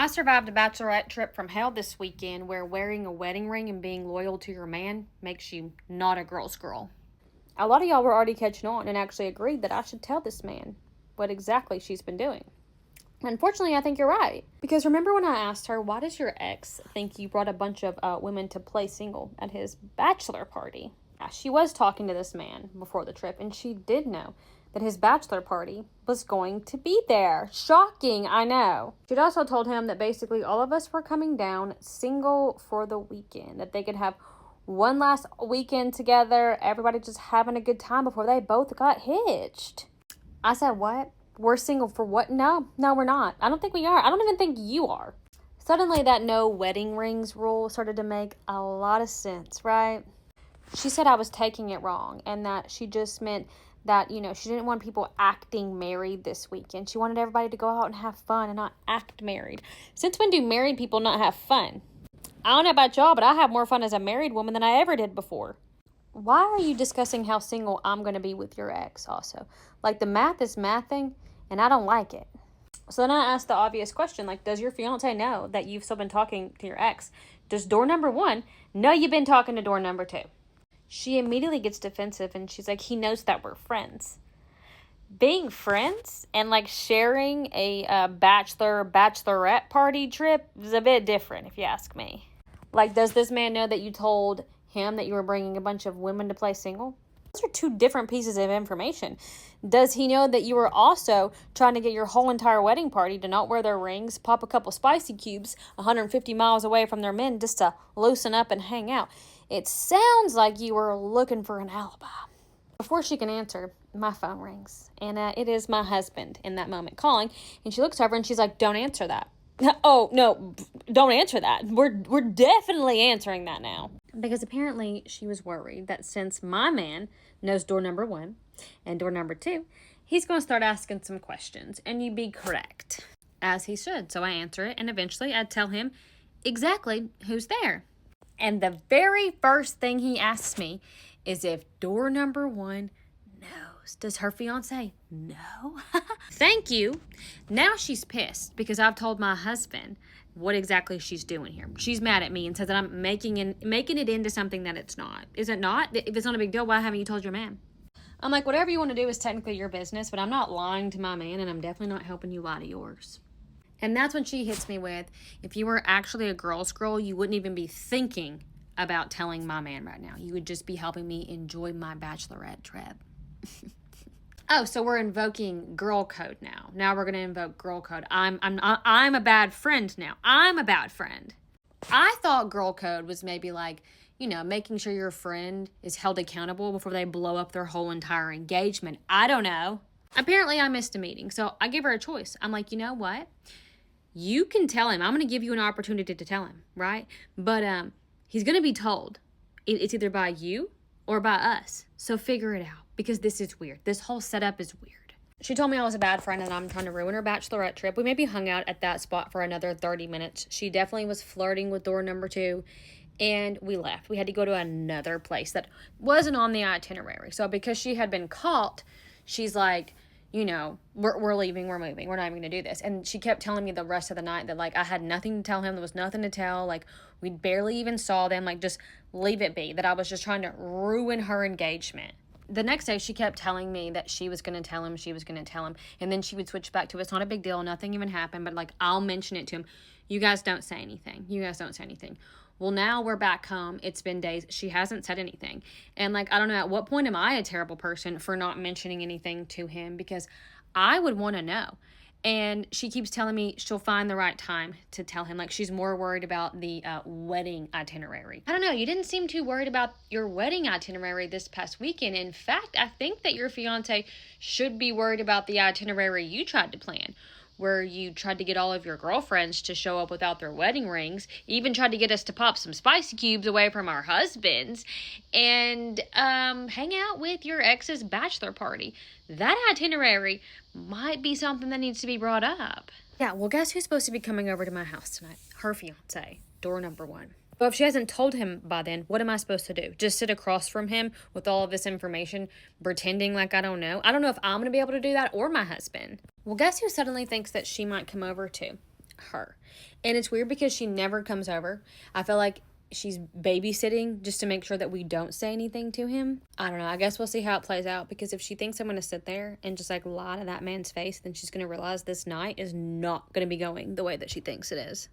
survived a bachelorette trip from hell this weekend where wearing a wedding ring and being loyal to your man makes you not a girl's girl. A lot of y'all were already catching on and actually agreed that I should tell this man what exactly she's been doing. Unfortunately, I think you're right. Because remember when I asked her, why does your ex think you brought a bunch of women to play single at his bachelor party? She was talking to this man before the trip, and she did know that his bachelor party was going to be there. Shocking, I know. She'd also told him that basically all of us were coming down single for the weekend, that they could have one last weekend together, everybody just having a good time before they both got hitched. I said, what? We're single for what? No, we're not. I don't think we are. I don't even think you are. Suddenly that no wedding rings rule started to make a lot of sense, right? She said I was taking it wrong and that she just meant that, she didn't want people acting married this weekend. She wanted everybody to go out and have fun and not act married. Since when do married people not have fun? I don't know about y'all, but I have more fun as a married woman than I ever did before. Why are you discussing how single I'm going to be with your ex also? Like, the math is mathing, and I don't like it. So then I asked the obvious question, does your fiance know that you've still been talking to your ex? Does door number one know you've been talking to door number two? She immediately gets defensive, and she's like, he knows that we're friends. Being friends and, sharing a bachelorette party trip is a bit different, if you ask me. Does this man know that you told him that you were bringing a bunch of women to play single? Those are two different pieces of information. Does he know that you were also trying to get your whole entire wedding party to not wear their rings, pop a couple spicy cubes 150 miles away from their men just to loosen up and hang out? It sounds like you were looking for an alibi. Before she can answer, my phone rings, and it is my husband in that moment calling, and she looks over and she's like, don't answer that. Oh, no, don't answer that. We're definitely answering that now. Because apparently she was worried that since my man knows door number one and door number two, he's going to start asking some questions, and you'd be correct, as he should. So I answer it, and eventually I'd tell him exactly who's there. And the very first thing he asks me is if door number one knows. Does her fiance know? Thank you. Now she's pissed because I've told my husband what exactly she's doing here. She's mad at me and says that I'm making it into something that it's not. Is it not? If it's not a big deal, why haven't you told your man? I'm like, whatever you want to do is technically your business, but I'm not lying to my man, and I'm definitely not helping you lie to yours. And that's when she hits me with, if you were actually a girl's girl, you wouldn't even be thinking about telling my man right now. You would just be helping me enjoy my bachelorette trip. Oh, so we're invoking girl code now. Now we're going to invoke girl code. I'm a bad friend now. I'm a bad friend. I thought girl code was maybe making sure your friend is held accountable before they blow up their whole entire engagement. I don't know. Apparently I missed a meeting, so I give her a choice. I'm like, you know what? You can tell him. I'm going to give you an opportunity to tell him, right? But he's going to be told. It's either by you or by us. So figure it out, because this is weird. This whole setup is weird. She told me I was a bad friend and I'm trying to ruin her bachelorette trip. We maybe hung out at that spot for another 30 minutes. She definitely was flirting with door number two, and we left. We had to go to another place that wasn't on the itinerary. So because she had been caught, she's like, we're leaving, we're moving, we're not even going to do this. And she kept telling me the rest of the night that, I had nothing to tell him. There was nothing to tell. We barely even saw them. Just leave it be. That I was just trying to ruin her engagement. The next day, she kept telling me that she was going to tell him. And then she would switch back to, it's not a big deal. Nothing even happened. But, I'll mention it to him. You guys don't say anything. Well, now we're back home. It's been days. She hasn't said anything. And, I don't know, at what point am I a terrible person for not mentioning anything to him? Because I would want to know. And she keeps telling me she'll find the right time to tell him. She's more worried about the wedding itinerary. I don't know. You didn't seem too worried about your wedding itinerary this past weekend. In fact, I think that your fiance should be worried about the itinerary you tried to plan, where you tried to get all of your girlfriends to show up without their wedding rings, even tried to get us to pop some spicy cubes away from our husbands, and hang out with your ex's bachelor party. That itinerary might be something that needs to be brought up. Yeah, well, guess who's supposed to be coming over to my house tonight? Her fiance, door number one. Well, if she hasn't told him by then, what am I supposed to do? Just sit across from him with all of this information, pretending like I don't know? I don't know if I'm going to be able to do that or my husband. Well, guess who suddenly thinks that she might come over too? her. And it's weird because she never comes over. I feel like she's babysitting just to make sure that we don't say anything to him. I don't know. I guess we'll see how it plays out, because if she thinks I'm going to sit there and just like lie to that man's face, then she's going to realize this night is not going to be going the way that she thinks it is.